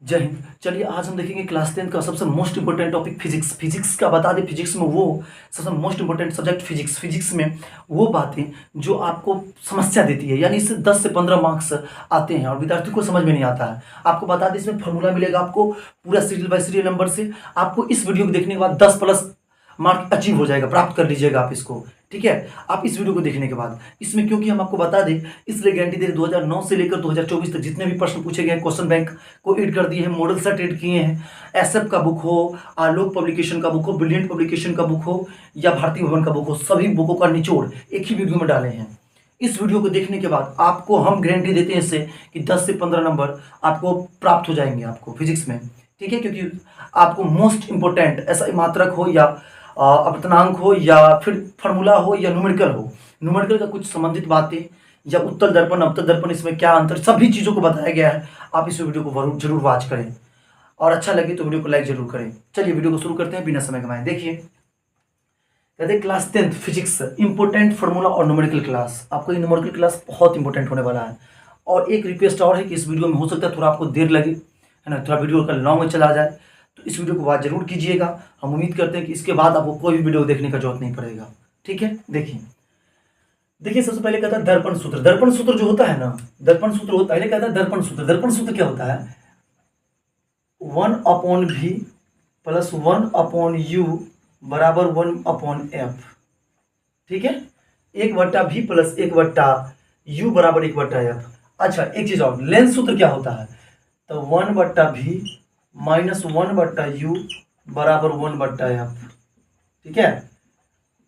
जय हिंद। चलिए आज हम देखेंगे क्लास 10 का सबसे most important topic physics. Physics का बता दें, फिजिक्स में वो सबसे most important subject physics. Physics में वो बातें जो आपको समस्या देती है, यानी इससे 10 से 15 मार्क्स आते हैं और विद्यार्थी को समझ में नहीं आता है। आपको बता दें, इसमें फॉर्मूला मिलेगा आपको पूरा सीरियल बाय सीरियल नंबर से। आपको इस वीडियो को देखने के बाद 10 प्लस मार्क अचीव हो जाएगा, प्राप्त कर लीजिएगा आप इसको। ठीक है, आप इस वीडियो को देखने के बाद इसमें, क्योंकि हम आपको बता दें इसलिए गारंटी दे रहे 2009 से लेकर 2024 तक जितने भी प्रश्न पूछे गए हैं, क्वेश्चन बैंक को एड कर दिए हैं, मॉडल सेट एड किए हैं। एसएफ का बुक हो, आलोक पब्लिकेशन का बुक हो, ब्रिलियंट पब्लिकेशन का बुक हो या भारतीय भवन का बुक हो, सभी बुकों का निचोड़ एक ही वीडियो में डाले हैं। इस वीडियो को देखने के बाद आपको हम गारंटी देते हैं इससे कि 10 से 15 नंबर आपको प्राप्त हो जाएंगे आपको फिजिक्स में। ठीक है, क्योंकि आपको मोस्ट इंपोर्टेंट ऐसा मात्रक हो या अपतनांक हो या फिर फार्मूला हो या न्यूमेरिकल हो, न्यूमेरिकल का कुछ संबंधित बातें या उत्तल दर्पण अवतल दर्पण, इसमें क्या अंतर, सभी चीज़ों को बताया गया है। आप इस वीडियो को जरूर वॉच करें और अच्छा लगे तो वीडियो को लाइक जरूर करें। चलिए वीडियो को शुरू करते हैं बिना समय गंवाए। देखिए, कहते हैं क्लास 10 फिजिक्स इंपोर्टेंट फार्मूला और न्यूमेरिकल क्लास। आपको ये न्यूमेरिकल क्लास बहुत इंपॉर्टेंट होने वाला है। और एक रिक्वेस्ट और है कि इस वीडियो में हो सकता है थोड़ा आपको देर लगे, है ना, थोड़ा वीडियो का लॉन्ग में चला जाए, तो इस वीडियो को वॉच जरूर कीजिएगा। हम उम्मीद करते हैं कि इसके बाद आपको कोई भी वीडियो देखने का जरूरत नहीं पड़ेगा। ठीक है, देखिए सबसे पहले कहता है दर्पण सूत्र। दर्पण सूत्र जो होता है ना, दर्पण सूत्र होता है, पहले कहता है दर्पण सूत्र। दर्पण सूत्र क्या होता है? 1/v प्लस 1/u बराबर 1/f। ठीक है, 1/v प्लस 1/u बराबर 1/f। अच्छा, एक चीज और, लेंस सूत्र क्या होता है? तो 1/v माइनस 1/u बराबर 1/f। ठीक है,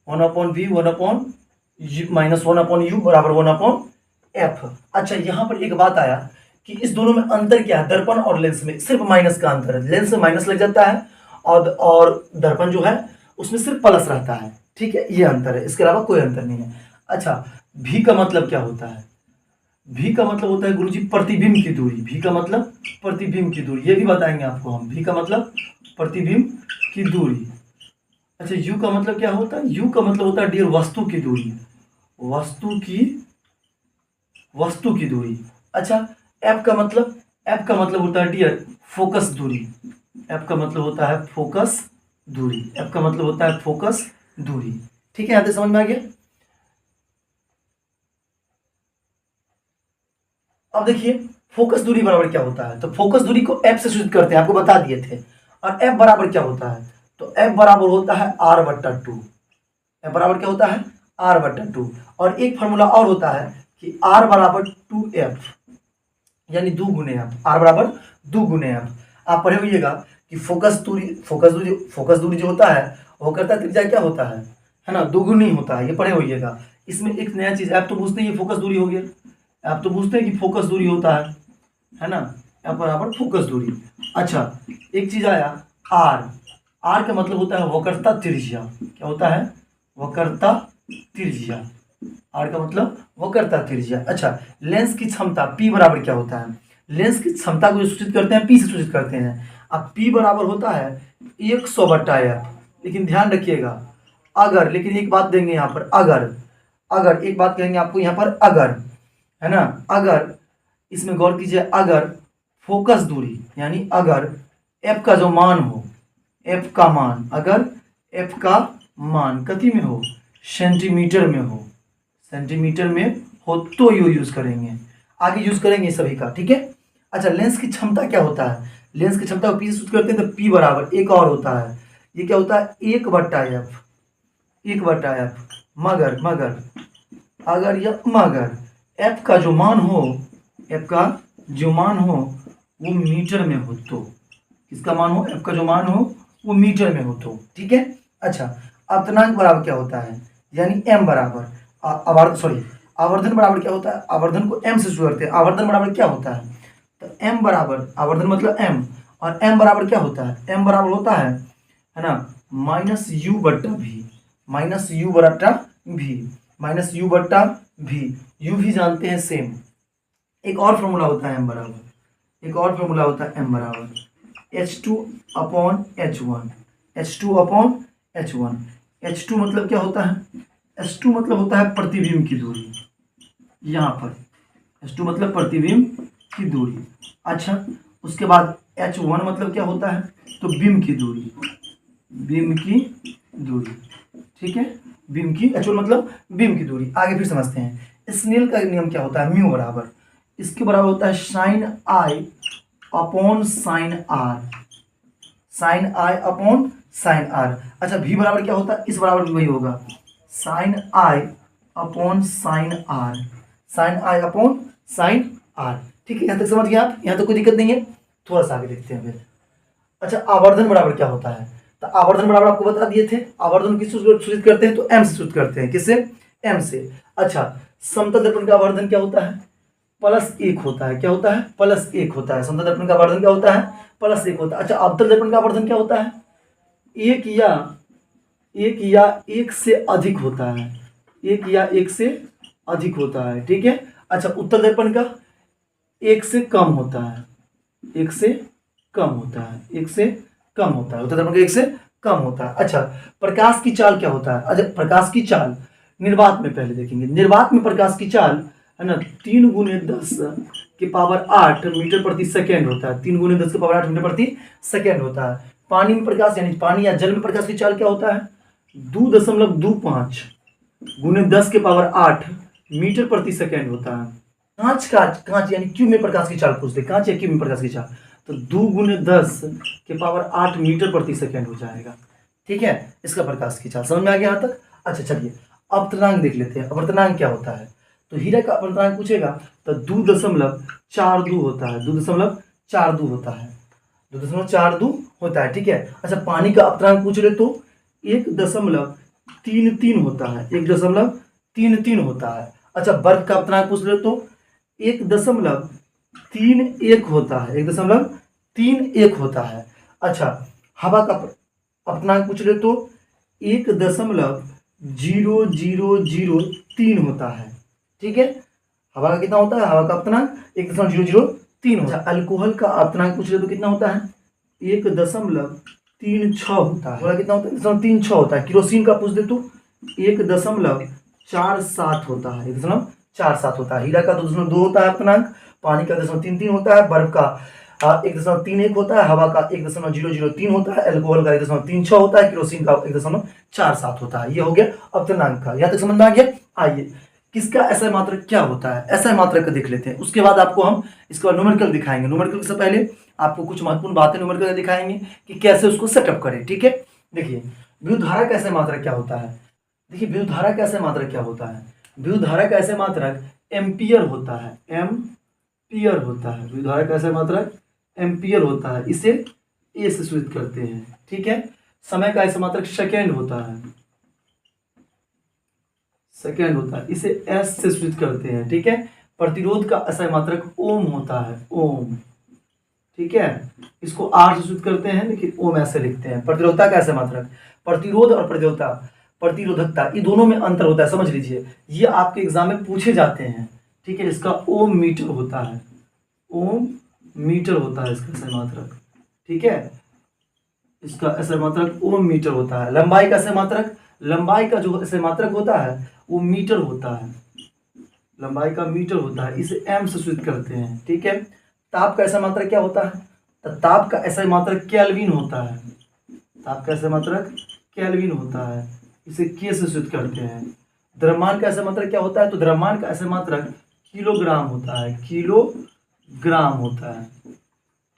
1/v 1/u माइनस 1/u बराबर 1/f। अच्छा, यहां पर एक बात आया कि इस दोनों में अंतर क्या है? दर्पण और लेंस में सिर्फ माइनस का अंतर है। लेंस में माइनस लग जाता है और दर्पण जो है उसमें सिर्फ प्लस रहता है। ठीक है, ये अंतर है, इसके अलावा कोई अंतर नहीं है। अच्छा, भी का मतलब क्या होता है? भी का मतलब होता है गुरुजी प्रतिबिंब की दूरी। भी का मतलब प्रतिबिंब की दूरी, ये भी बताएंगे आपको हम। भी का मतलब प्रतिबिंब की दूरी। अच्छा, यू का मतलब क्या होता है? यू का मतलब होता है डियर वस्तु की दूरी। वस्तु की दूरी। अच्छा, एफ का मतलब? एफ का मतलब होता है डियर फोकस दूरी। एफ का मतलब होता है फोकस दूरी। एफ का मतलब होता है फोकस दूरी। ठीक है, यहाँ तक समझ में आ गया? अब देखिए फोकस दूरी बराबर क्या होता है। तो फोकस दूरी को एफ से सूचित करते हैं, आपको बता दिए थे। और एफ बराबर क्या होता है? तो एफ बराबर होता है r/2। एफ बराबर क्या होता है? r/2। और एक फॉर्मूला और होता है कि r बराबर 2f, यानी 2 गुने एफ। r बराबर 2 गुने एफ। आप पढ़े होइएगा कि फोकस दूरी जो होता है वो करता है त्रिज्या क्या होता है ना, दोगुनी होता है। ये पढ़े होइएगा। इसमें एक नया चीज, आप तो पूछते हैं ये फोकस दूरी हो गया, आप तो पूछते हैं कि फोकस दूरी होता है ना, एफ बराबर फोकस दूरी। अच्छा, एक चीज आया आर। आर का मतलब होता है वक्रता त्रिज्या। क्या होता है? वक्रता त्रिज्या। आर का मतलब वक्रता त्रिज्या। अच्छा, लेंस की क्षमता पी बराबर क्या होता है? लेंस की क्षमता को सूचित करते हैं पी से सूचित करते हैं। अब पी बराबर होता है 100/f। लेकिन ध्यान रखिएगा, अगर, लेकिन एक बात देंगे यहाँ पर, अगर एक बात कहेंगे आपको यहाँ पर, अगर, है ना, अगर इसमें गौर कीजिए, अगर फोकस दूरी यानी अगर एफ का जो मान हो, एफ का मान, अगर एफ का मान कति में हो? सेंटीमीटर में हो। सेंटीमीटर में हो तो यू यूज करेंगे, आगे यूज करेंगे सभी का। ठीक है। अच्छा, लेंस की क्षमता क्या होता है? लेंस की क्षमता को पी से सूचित करते हैं, तो पी बराबर एक और होता है, ये क्या होता है? 1/f। 1/f। मगर अगर या मगर एफ का जो मान हो, एफ का जो मान हो वो मीटर में हो तो, किसका मान हो? एफ का जो मान हो वो मीटर में हो तो। ठीक है। अच्छा, अपतनांक बराबर क्या होता है? यानी एम बराबर आवर्धन बराबर क्या होता है? आवर्धन को एम से शुरू करते हैं। आवर्धन बराबर क्या होता है? तो एम बराबर, आवर्धन मतलब एम, और एम बराबर क्या होता है? एम बराबर होता है ना, माइनस यू बट्टा भी। माइनस यू बट्टा भी। यू भी जानते हैं सेम। एक और फॉर्मूला होता है एम बराबर, एक और फॉर्मूला होता है एम बराबर H2/H1। H2/H1। H2 मतलब क्या होता है? H2 मतलब होता है प्रतिबिंब की दूरी। यहाँ पर H2 मतलब प्रतिबिंब की दूरी। अच्छा, उसके बाद h1 मतलब क्या होता है, तो बीम की दूरी, बीम की दूरी, ठीक है, बीम की, h1 मतलब बीम की दूरी। आगे फिर समझते हैं स्नेल का नियम क्या होता है, म्यू बराबर, इसके बराबर होता है sine I upon sine R, sine I upon sine R. अच्छा भी बराबर क्या होता है, इस बराबर भी वही होगा, sine I upon sine R, sine I upon sine R. ठीक है, यहाँ तक समझ गए आप, यहाँ तक कोई दिक्कत नहीं है। थोड़ा सा आगे देखते हैं फिर। अच्छा आवर्धन बराबर क्या होता है, तो आवर्धन बराबर आपको बता दिए थे, आवर्धन किस सूचित करते हैं, तो एम से सूचित करते हैं, किससे, एम से। अच्छा समतल दर्पण का आवर्धन क्या होता है, +1 होता है, क्या होता है, +1 होता है। समतल दर्पण का आवर्धन क्या होता है, +1 होता है। अच्छा अवतल दर्पण का आवर्धन क्या होता है, एक या एक से अधिक होता है, एक या एक से अधिक होता है, ठीक है। अच्छा उत्तल दर्पण का एक से कम होता है, एक से कम होता है, एक से कम होता है, उत्तल दर्पण का एक से कम होता है। अच्छा प्रकाश की चाल क्या होता है, अच्छा प्रकाश की चाल निर्वात में पहले देखेंगे। निर्वात में प्रकाश की चाल है ना 3×10⁸ मीटर प्रति सेकेंड होता है, 3×10⁸ मीटर प्रति सेकेंड होता है। पानी में प्रकाश यानी पानी या जल में प्रकाश की चाल क्या होता है, 2.25 × 10⁸ मीटर प्रति सेकेंड होता है। कांच यानी क्यूब में प्रकाश की चाल पूछते, कांच या क्यूब में प्रकाश की चाल, तो 2×10⁸ मीटर प्रति सेकेंड हो जाएगा, ठीक है। इसका प्रकाश की चाल समझ में आ गया यहाँ तक। अच्छा चलिए अपवर्तनांक देख लेते हैं, अपवर्तनांक क्या होता है, तो हीरा का अपवर्तनांक पूछेगा तो 2.42 होता है, 2.42 होता है, 2.42 होता है, ठीक है। अच्छा पानी का अपवर्तनांक पूछ रहे तो 1.33 होता है, 1.33 होता है। अच्छा बर्फ का अपवर्तनांक पूछ रहे तो 1.31 होता है, 1.31 होता है। अच्छा हवा का अपवर्तनांक पूछ रहे तो 1.0003 होता है, ठीक है। हवा का कितना होता है, हवा का अपवर्तनांक 1.003 होता है। अल्कोहल का अपवर्तनांक पूछ रहे तो कितना होता है, 1.36 होता है, कितना होता है, 1.36 होता है। केरोसिन का पूछ दे तो 1.47 होता है, 1.47 होता है। हीरा का 2.2 होता है अपवर्तनांक, पानी का 1.33 होता है, बर्फ का 1.31 होता है, हवा का 1.003 होता है, अल्कोहल का 1.36 होता है, केरोसिन का 1.47 होता है। ये हो गया अपवर्तनांक का, यहाँ तक समझ में आ गया। आइए किसका एसआई मात्रक क्या होता है, एसआई मात्रक का देख लेते हैं, उसके बाद आपको हम इसका न्यूमेरिकल दिखाएंगे। न्यूमेरिकल से पहले आपको कुछ महत्वपूर्ण बातें न्यूमेरिकल दिखाएंगे कि कैसे उसको सेटअप करें, ठीक है। देखिए विद्युत धारा का एसआई मात्रक क्या होता है, देखिए विद्युत धारा का एसआई मात्रक क्या होता है, विद्युत धारा का एसआई मात्रक एम्पियर होता है, एम्पियर होता है, विद्युत धारा का एसआई मात्रक एम्पियर होता है, इसे ए से सूचित करते हैं, ठीक है। समय का एसआई मात्रक सेकेंड होता है, सेकेंड होता है, इसे एस से सूचित करते हैं, ठीक है। प्रतिरोध का एसआई मात्रक ओम होता है, ओम, ठीक है, इसको आर से सूचित करते हैं लेकिन ओम ऐसे लिखते हैं। प्रतिरोधकता का एसआई मात्रक, प्रतिरोध और प्रतिरोधकता ये दोनों में अंतर होता है, समझ लीजिए, ये आपके एग्जाम में पूछे जाते हैं, ठीक है। इसका ओम मीटर होता है, ओम मीटर होता है इसका एसआई मात्रक, ठीक है, इसका एसआई मात्रक ओम मीटर होता है। लंबाई का एसआई मात्रक, लंबाई का जो एसआई मात्रक होता है वो मीटर होता है, लंबाई का मीटर होता है, इसे एम से सूचित करते हैं, ठीक है। ताप का एसआई मात्रक क्या होता है, तो ताप का एसआई मात्रक केल्विन होता है, ताप का एसआई मात्रक केल्विन होता है, इसे के से सूचित करते हैं। द्रव्यमान का एसआई मात्रक क्या होता है, तो द्रव्यमान का एसआई मात्रक किलोग्राम होता है, किलोग्राम होता है,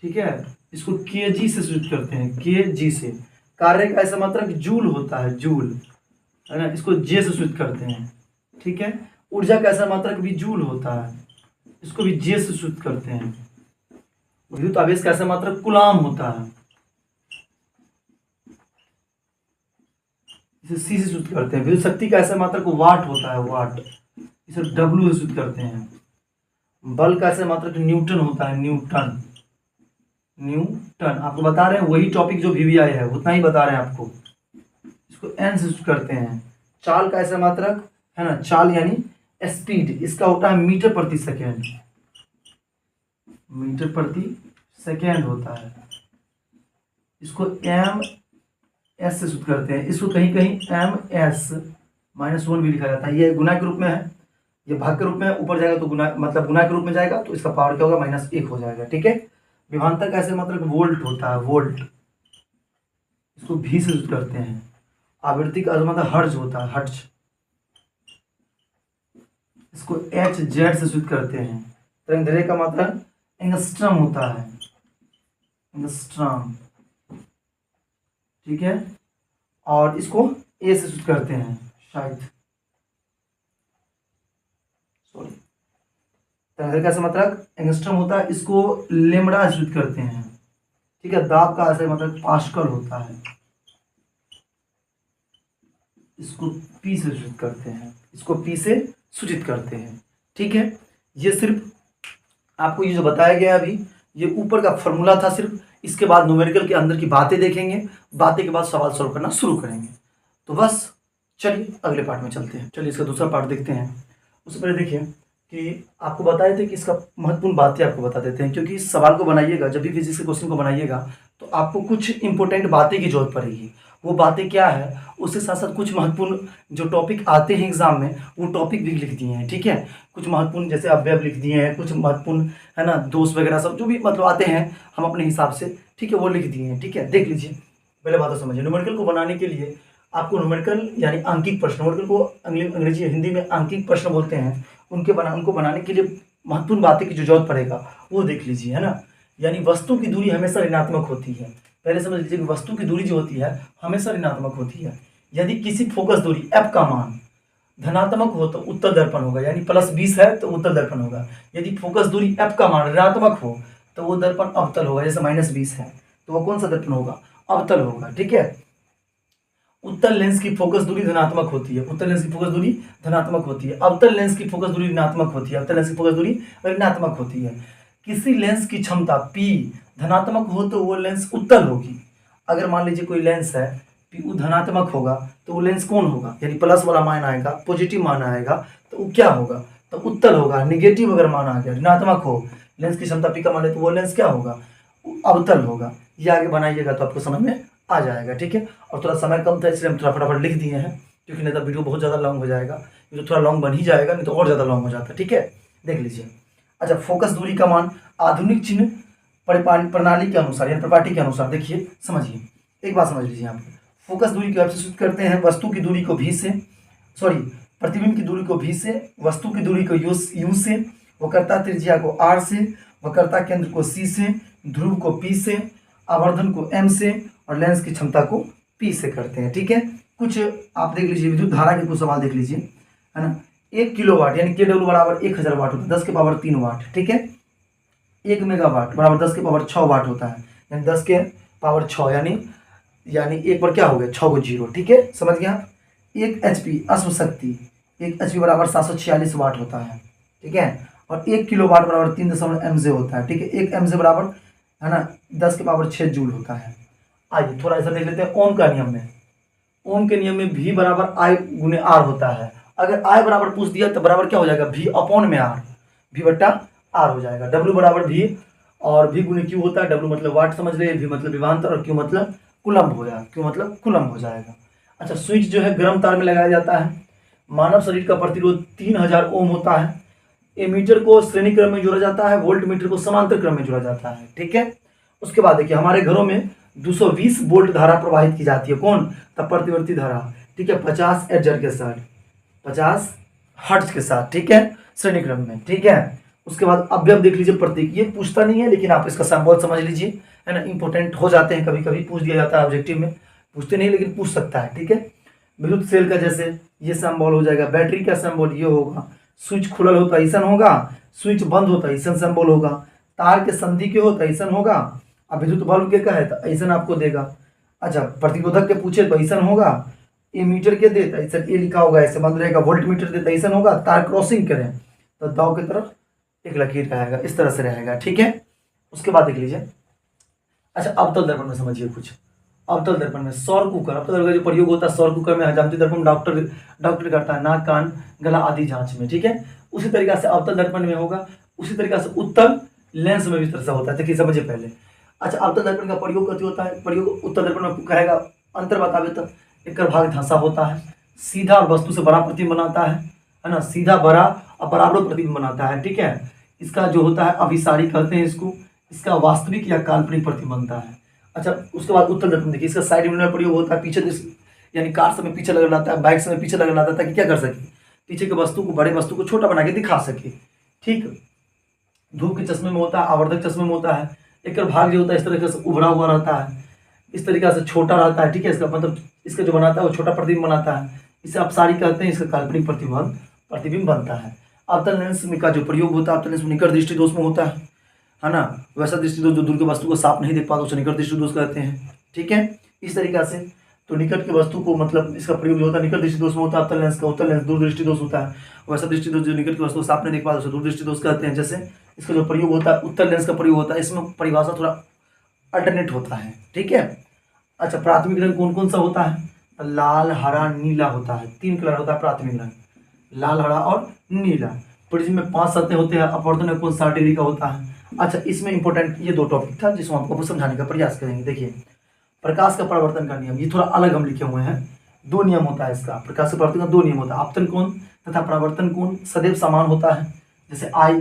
ठीक है, इसको केजी से सूचित करते हैं, केजी से। कार्य का एसआई मात्रक जूल होता है, जूल, है ना, इसको जे से सूचित करते हैं, ठीक है। ऊर्जा का एसआई मात्रक भी जूल होता है, इसको भी जे से सूचित करते हैं। विद्युत आवेश का एसआई मात्रक कूलाम होता है, इसे सी से सूचित करते हैं। विद्युत शक्ति का एसआई मात्रक वाट होता है, वाट, इसे डब्ल्यू से सूचित करते हैं। बल का एसआई मात्रक न्यूटन होता है, न्यूटन, न्यूटन आपको बता रहे हैं, वही टॉपिक जो वीवीआई है उतना ही बता रहे हैं आपको, इसको एन से सूचित करते हैं। चाल का एसआई मात्रक है ना, चाल यानी स्पीड, इसका होता है मीटर प्रति सेकेंड, मीटर प्रति सेकेंड होता है, इसको एम एस से सूचित करते हैं। इसको कहीं कहीं -1 भी लिखा जाता है, ये गुना के रूप में है, ये भाग के रूप में है, ऊपर जाएगा तो गुना, मतलब गुना के रूप में जाएगा तो इसका पावर क्या होगा, -1 हो जाएगा, ठीक है। विभवांतर कैसे मतलब वोल्ट होता है, वोल्ट, इसको भी से यूज करते हैं। आवृत्ति का मतलब हर्ज होता है, हर्ज, इसको एच जेड से सूचित करते हैं। तरंग का मतलब एंगस्ट्रम होता है, एंगस्ट्रम, ठीक है, और इसको ए से सूचित करते हैं शायद, सॉरी, तरंग का मतलब एंगस्ट्रम होता है, इसको लेमड़ा से सूचित करते हैं, ठीक है। दाब का ऐसे मतलब पास्कल होता है, इसको पी से सूचित करते हैं, इसको पी से सूचित करते हैं, ठीक है। ये सिर्फ आपको ये जो बताया गया अभी, ये ऊपर का फॉर्मूला था सिर्फ, इसके बाद न्यूमेरिकल के अंदर की बातें देखेंगे, बातें के बाद सवाल सॉल्व करना शुरू करेंगे। तो बस चलिए अगले पार्ट में चलते हैं। चलिए इसका दूसरा पार्ट देखते हैं। उससे पहले देखिए कि आपको बताए थे कि इसका महत्वपूर्ण बातें आपको बता देते हैं, क्योंकि इस सवाल को बनाइएगा, जब भी फिजिक्स के क्वेश्चन को बनाइएगा तो आपको कुछ इंपॉर्टेंट बातें की जरूरत पड़ेगी। वो बातें क्या है, उसके साथ साथ कुछ महत्वपूर्ण जो टॉपिक आते हैं एग्जाम में, वो टॉपिक भी लिख दिए हैं, ठीक है। कुछ महत्वपूर्ण जैसे अवयव लिख दिए हैं, कुछ महत्वपूर्ण है ना दोष वगैरह सब जो भी मतलब आते हैं हम अपने हिसाब से, ठीक है, वो लिख दिए हैं, ठीक है। देख लीजिए, पहले बात तो समझिए। न्यूमेरिकल को बनाने के लिए आपको न्यूमेरिकल यानी अंकिक प्रश्न, न्यूमेरिकल को अंग्रेजी हिंदी में अंकिक प्रश्न बोलते हैं, उनको बनाने के लिए महत्वपूर्ण बातें की जो जरूरत पड़ेगा वो देख लीजिए, है ना। यानी वस्तु की दूरी हमेशा ऋणात्मक होती है। पहले समझ लीजिए कि वस्तु की दूरी जो होती है हमेशा ऋणात्मक होती है। यदि किसी फोकस दूरी f का मान धनात्मक हो तो उत्तल दर्पण होगा, यानी +20 है तो उत्तल दर्पण होगा। यदि फोकस दूरी f का मान ऋणात्मक हो तो वो दर्पण अवतल होगा, जैसे -20 है तो वो कौन सा दर्पण होगा, अवतल होगा, ठीक है। उत्तल लेंस की फोकस दूरी धनात्मक होती है, उत्तल लेंस की फोकस दूरी धनात्मक होती है। अवतल लेंस की फोकस दूरी ऋणात्मक होती है, अवतल लेंस की फोकस दूरी ऋणात्मक होती है। किसी लेंस की क्षमता P धनात्मक हो तो वो लेंस उत्तल होगी। अगर मान लीजिए कोई लेंस है P धनात्मक होगा तो वो लेंस कौन होगा, यानी प्लस वाला मान आएगा, पॉजिटिव मान आएगा तो वो क्या होगा, तो उत्तल होगा। निगेटिव अगर मान आ गया, ऋणात्मक हो, लेंस की क्षमता P का मान है तो वो लेंस क्या होगा, अवतल होगा। ये आगे बनाइएगा तो आपको समझ में आ जाएगा, ठीक है। और थोड़ा समय कम था इसलिए हम थोड़ा फटाफट लिख दिए हैं, क्योंकि नहीं तो वीडियो बहुत ज़्यादा लॉन्ग हो जाएगा। ये तो थोड़ा लॉन्ग बन ही जाएगा, नहीं तो और ज़्यादा लॉन्ग हो जाता है, ठीक है। देख लीजिए, अच्छा, फोकस दूरी का मान आधुनिक चिन्ह प्रणाली के अनुसार यानी प्रॉपर्टी के अनुसार, देखिए समझिए, एक बात समझ लीजिए यहाँ पे। फोकस दूरी को सूचित करते हैं वस्तु की दूरी को v से, सॉरी प्रतिबिंब की दूरी को v से, वस्तु की दूरी को u से, वक्रता त्रिज्या को r से, वक्रता केंद्र को c से, ध्रुव को p से, आवर्धन को m से और लेंस की क्षमता को p से करते हैं, ठीक है। कुछ आप देख लीजिए, विद्युत धारा के कुछ सवाल देख लीजिए, है ना। 1 किलोवाट यानी kW बराबर 1000 वाट होता है, 10 के पावर 3 वाट, ठीक है। 1 मेगावाट बराबर 10 के पावर 6 वाट होता है, यानी 10 के पावर 6 यानी एक पर क्या हो गया 6 को 0, ठीक है, समझ गया। 1 HP अश्व शक्ति, 1 HP बराबर 746 वाट होता है, ठीक है। और 1 किलोवाट बराबर 3 mJ होता है, ठीक है। 1 mJ बराबर है ना 10 के पावर 6 जूल होता है। आइए थोड़ा ऐसा देख लेते हैं ओम का नियम में। ओम के नियम में V बराबर I गुने R होता है। अगर I बराबर पूछ दिया तो बराबर क्या हो जाएगा, V अपॉन में R, V बट्टा R हो जाएगा। W बराबर V और V गुने Q होता है। W मतलब वाट समझ रहे, V मतलब विभवांतर और Q मतलब कुलम्ब हो जाएगा, Q मतलब कुलम्ब हो जाएगा। अच्छा, स्विच जो है गर्म तार में लगाया जाता है। मानव शरीर का प्रतिरोध 3000 ओम होता है। एमीटर को श्रेणी क्रम में जोड़ा जाता है, वोल्ट मीटर को समांतर क्रम में जोड़ा जाता है, ठीक है। उसके बाद देखिए, हमारे घरों में 220 वोल्ट धारा प्रवाहित की जाती है, कौन, तब प्रतिवर्ती धारा, ठीक है, 50 एजर के साथ, 50 हर्ट्ज के साथ, ठीक है, श्रेणी क्रम में, ठीक है। उसके बाद अवयव देख लीजिए, प्रतीक, ये पूछता नहीं है लेकिन आप इसका सिंबल समझ लीजिए, है ना, इंपॉर्टेंट हो जाते हैं, कभी कभी पूछ दिया जाता है ऑब्जेक्टिव में, पूछते नहीं लेकिन पूछ सकता है, ठीक है। विद्युत सेल का जैसे ये सिंबल हो जाएगा, बैटरी का सिंबल ये होगा, स्विच खुलल होता ऐसा होगा, स्विच बंद होता ऐसा सिंबल होगा, तार के संधि के होता ऐसा होगा, अब विद्युत बल्ब के का है तो ऐसा आपको देगा। अच्छा, प्रतिरोधक के पूछे तो ऐसा होगा, ए मीटर के दे तो ऐसा ए लिखा होगा, ऐसे बंद रहेगा, वोल्ट मीटर दे तो ऐसा होगा, तार क्रॉसिंग करें तो दाव की तरफ एक लकीर रहेगा, इस तरह से रहेगा, ठीक है। उसके बाद देख लीजिए, अच्छा अवतल दर्पण में समझिए कुछ। अवतल दर्पण में सौर कुकर, अवतल दर्पण का जो प्रयोग होता है सौर कुकर में, हजामती दर्पण डॉक्टर करता है नाक कान गला आदि जांच में, ठीक है। उसी तरीका से अवतल दर्पण में होगा, उसी तरीका से उत्तल लेंस में भी इस तरह से होता है, देखिए समझिए पहले। अच्छा, अवतल दर्पण का प्रयोग कथी होता है, प्रयोग उत्तल दर्पण में कहेगा अंतर बतावे तो एक भाग धंसा होता है, सीधा और वस्तु से बड़ा प्रतिबिंब बनाता है ना, सीधा बड़ा और बराबर प्रतिबिंब बनाता है, ठीक है। इसका जो होता है अभिसारी कहते हैं इसको, इसका वास्तविक या काल्पनिक प्रतिबिंब बनता है। अच्छा, उसके बाद उत्तल दर्पण देखिए, इसका साइड मिरर प्रयोग होता है पीछे यानी कार समय पीछे लगा लाता है, बाइक समय पीछे लगा लाता है, ताकि क्या कर सके, पीछे के वस्तु को, बड़े वस्तु को छोटा बना के दिखा सके। ठीक, धूप के चश्मे में होता है, आवर्धक चश्मे में होता है, एक भाग जो होता है इस तरीके से उभरा हुआ रहता है, इस तरीके से छोटा रहता है। ठीक है, इसका मतलब इसका जो बनाता है वो छोटा प्रतिबिंब बनाता है, इसे अपसारी कहते हैं, इसका काल्पनिक प्रतिबिंब बनता है। अवतल लेंस में का जो प्रयोग होता है, अवतल लेंस में निकट दृष्टि दोष में होता है ना। वैसा दृष्टि दोष जो दूर के वस्तु को साफ नहीं देख पाता उसे निकट दृष्टि दोष कहते हैं। ठीक है, इस तरीका से तो निकट की वस्तु को मतलब इसका प्रयोग जो होता है निकट दृष्टि दोष में होता है अवतल लेंस का, उत्तल लेंस दूर दृष्टि दोष होता है। वैसा दृष्टि दोष जो निकट की वस्तु को साफ नहीं देख पाता उसे दूर दृष्टि दोष कहते हैं। जैसे इसका जो प्रयोग होता है उत्तल लेंस का प्रयोग होता है, इसमें परिभाषा थोड़ा अल्टरनेट होता है। ठीक है, अच्छा, प्राथमिक रंग कौन कौन सा होता है, लाल, हरा, नीला होता है। 3 कलर होता है प्राथमिक रंग, लाल, हरा और नीला। प्रिज्म में 5 सतह होते हैं, अपवर्तन कोण 60 डिग्री का होता है। अच्छा, इसमें इंपॉर्टेंट ये 2 टॉपिक था जिसको आपको समझाने का प्रयास करेंगे। देखिए, प्रकाश का परावर्तन का नियम, ये थोड़ा अलग हम लिखे हुए हैं। 2 नियम होता है इसका, प्रकाश के परावर्तन का 2 नियम होता है। आपतन कोण तथा परावर्तन कोण सदैव समान होता है, जैसे I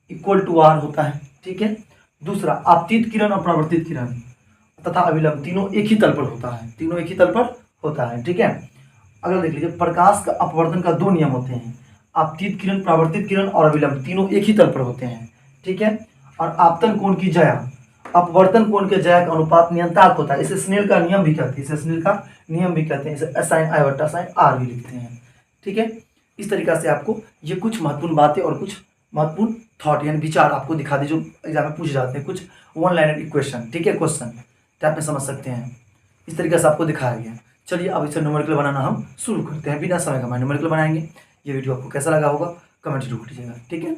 = R होता है। ठीक है, दूसरा आपतित किरण और परावर्तित किरण तथा अविलंब तीनों एक ही तल पर होता है, तीनों एक ही तल पर होता है। ठीक है, अगला देख लीजिए, प्रकाश का अपवर्तन का 2 नियम होते हैं, आपतित किरण, परावर्तित किरण और अविलंब तीनों एक ही तल पर होते हैं। ठीक है, और आपतन कोण की ज्या अपवर्तन कोण के ज्या का अनुपात नियंत्रक होता है, इसे स्नेल का नियम भी कहते हैं, इसे स्नेल का नियम भी कहते हैं, इसे sin I बटा sin R भी लिखते हैं। ठीक है, इस तरीका से आपको ये कुछ महत्वपूर्ण बातें और कुछ महत्वपूर्ण थॉट यानी विचार आपको दिखा दी जो एग्जाम में पूछे जाते हैं, कुछ 1 लाइनर इक्वेशन। ठीक है, क्वेश्चन टाइप में समझ सकते हैं, इस तरीके से आपको दिखाया गया। चलिए अब इसे न्यूमेरिकल बनाना हम शुरू करते हैं, बिना समय गंवाए न्यूमेरिकल बनाएंगे। ये वीडियो आपको कैसा लगा होगा कमेंट जरूर कीजिएगा। ठीक है,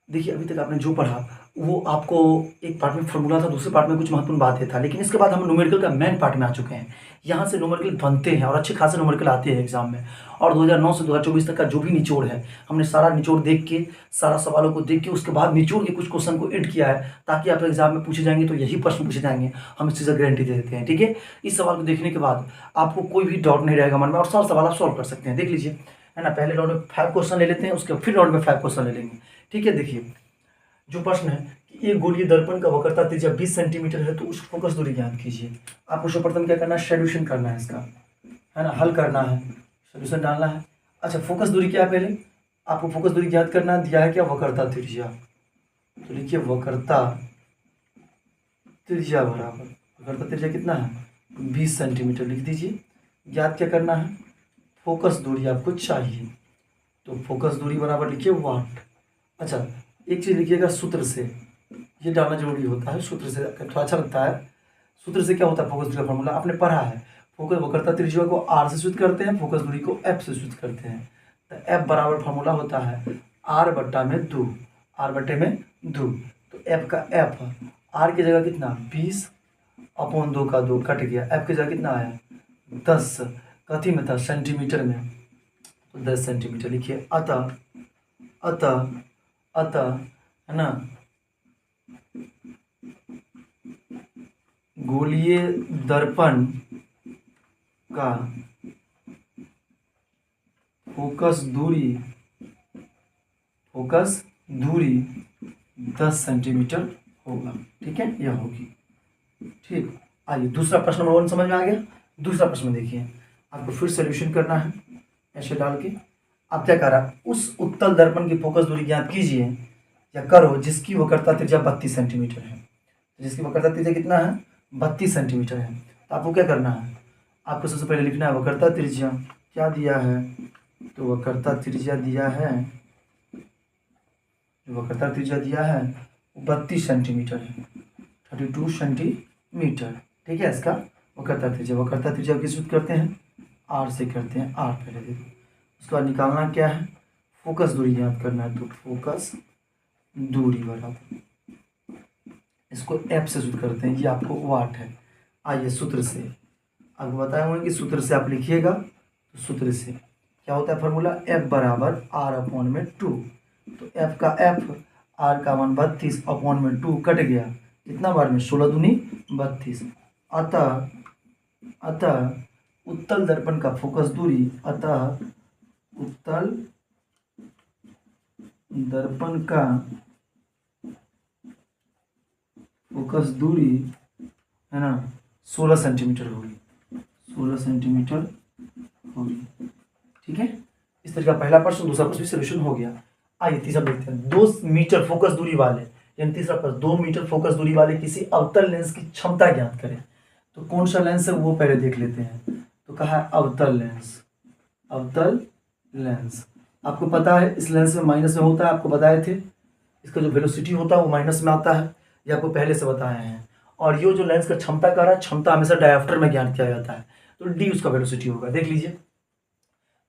देखिए अभी तक आपने जो पढ़ा वो आपको एक पार्ट में फॉर्मूला था, दूसरे पार्ट में कुछ महत्वपूर्ण बातें था, लेकिन इसके बाद हम न्यूमेरिकल का मेन पार्ट में आ चुके हैं। यहाँ से न्यूमेरिकल बनते हैं और अच्छे खासे न्यूमेरिकल आते हैं एग्जाम में। और 2009 से 2024 तक का जो भी निचोड़ है, हमने सारा निचोड़ देख के, सारा सवालों को देख के उसके बाद निचोड़ के कुछ क्वेश्चन को ऐड किया है, ताकि आप एग्जाम में पूछे जाएंगे तो यही प्रश्न पूछे जाएंगे, हम इस चीज़ का गारंटी दे देते हैं। ठीक है, इस सवाल को देखने के बाद आपको कोई भी डाउट नहीं रहेगा मन में और सारा सवाल आप सॉल्व कर सकते हैं। देख लीजिए, है ना, पहले राउंड में 5 क्वेश्चन ले लेते हैं, उसके फिर राउंड में 5 क्वेश्चन ले लेंगे। ठीक है, देखिए जो प्रश्न है कि एक गोलीय दर्पण का वक्रता त्रिज्या 20 सेंटीमीटर है, तो उस फोकस दूरी ज्ञात कीजिए। आपको सर्वप्रथम क्या करना है, सॉल्यूशन करना है इसका, है ना, हल करना है, सॉल्यूशन डालना है। अच्छा, फोकस दूरी क्या है, पहले आपको फोकस दूरी ज्ञात करना है, दिया है क्या, वक्रता त्रिज्या। तो लिखिए वक्रता त्रिज्या बराबर, वक्रता त्रिज्या कितना है, 20 सेंटीमीटर लिख दीजिए। ज्ञात क्या करना है, फोकस दूरी आपको चाहिए, तो फोकस दूरी बराबर लिखिए वाट। अच्छा, एक चीज़ लिखिएगा, सूत्र से ये डालना जरूरी होता है, सूत्र से थोड़ा अच्छा लगता है। सूत्र से क्या होता है, फोकस दूरी का फॉर्मूला आपने पढ़ा है, फोकस वक्रता त्रिज्या को R से सूचित करते हैं, फोकस दूरी को F से सूचित करते हैं। तो F बराबर फॉर्मूला होता है R बट्टा में 2, R बट्टे में 2। तो F का F, R की जगह कितना, 20/2 का 2 कट गया, F की जगह कितना आया, 10, कथी में था, सेंटीमीटर में, तो 10 सेंटीमीटर लिखिए। अतः है ना, गोलीय दर्पण का फोकस दूरी 10 सेंटीमीटर होगा। ठीक है, यह होगी। ठीक, आइए दूसरा प्रश्न नंबर 1 समझ में आ गया। दूसरा प्रश्न देखिए, आपको फिर सॉल्यूशन करना है, ऐसे डाल के आप क्या करा, उस उत्तल दर्पण की फोकस दूरी ज्ञात कीजिए या करो जिसकी वक्रता त्रिज्या 32 सेंटीमीटर है। जिसकी वक्रता त्रिज्या कितना है, 32 सेंटीमीटर है। तो आपको क्या करना है, आपको सबसे पहले लिखना है वक्रता त्रिज्या क्या दिया है, तो वक्रता त्रिज्या दिया है, वक्रता त्रिज्या दिया है 32 सेंटीमीटर है, 32 सेंटीमीटर। ठीक है, इसका वक्रता त्रिज्या किस सूत्र करते हैं, R से करते हैं, R पहले देखो। उसके बाद निकालना क्या है, फोकस दूरी ज्ञात करना है, तो फोकस दूरी बराबर, इसको F से सूत्र करते हैं, ये आपको वाट है। आइए सूत्र से आपको बताए हुए कि सूत्र से आप लिखिएगा, तो सूत्र से क्या होता है फॉर्मूला, F बराबर R/2। तो F का F, R का मान 32/2 कट गया, कितना बार में, 16 दूनी 32। अतः उत्तल दर्पण का फोकस दूरी, अतः उत्तल दर्पण का फोकस दूरी है ना 16 सेंटीमीटर होगी, 16 सेंटीमीटर होगी। ठीक है, इस तरह का पहला प्रश्न, दूसरा प्रश्न भी सोल्यूशन हो गया। आइए तीसरा देखते हैं। 2 मीटर फोकस दूरी वाले, यानी तीसरा प्रश्न, 2 मीटर फोकस दूरी वाले किसी अवतल लेंस की क्षमता ज्ञात करें। तो कौन सा लेंस है वो पहले देख लेते हैं। तो कहा है अवतल लेंस, अवतल लेंस। आपको पता है इस लेंस में माइनस में होता है, आपको बताए थे। इसका जो वेलोसिटी होता है वो माइनस में आता है, ये आपको पहले से बताए हैं। और ये जो लेंस का क्षमता कह रहा है, क्षमता हमेशा डायफ्टर में ज्ञात किया जाता है, तो डी उसका वेलोसिटी होगा। देख लीजिए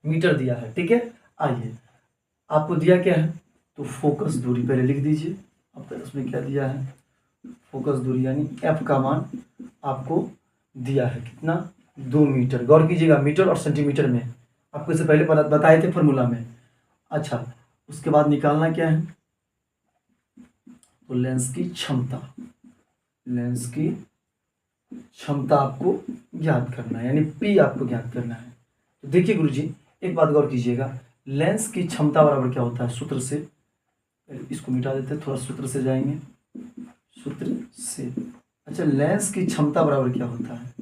मीटर दिया है, ठीक है। आइए आपको दिया क्या है, तो फोकस दूरी पहले लिख दीजिए। अब तक उसमें क्या दिया है, फोकस दूरी यानी एफ का मान आपको दिया है कितना, 2 मीटर। गौर कीजिएगा मीटर और सेंटीमीटर में, आपको इससे पहले बताए थे फॉर्मूला में। अच्छा, उसके बाद निकालना क्या है, तो लेंस की क्षमता, लेंस की क्षमता आपको ज्ञात करना है, यानी पी आपको ज्ञात करना है। तो देखिए गुरुजी एक बात गौर कीजिएगा, लेंस की क्षमता बराबर क्या होता है, सूत्र से, इसको मिटा देते हैं, थोड़ा सूत्र से जाएंगे, सूत्र से। अच्छा, लेंस की क्षमता बराबर क्या होता है,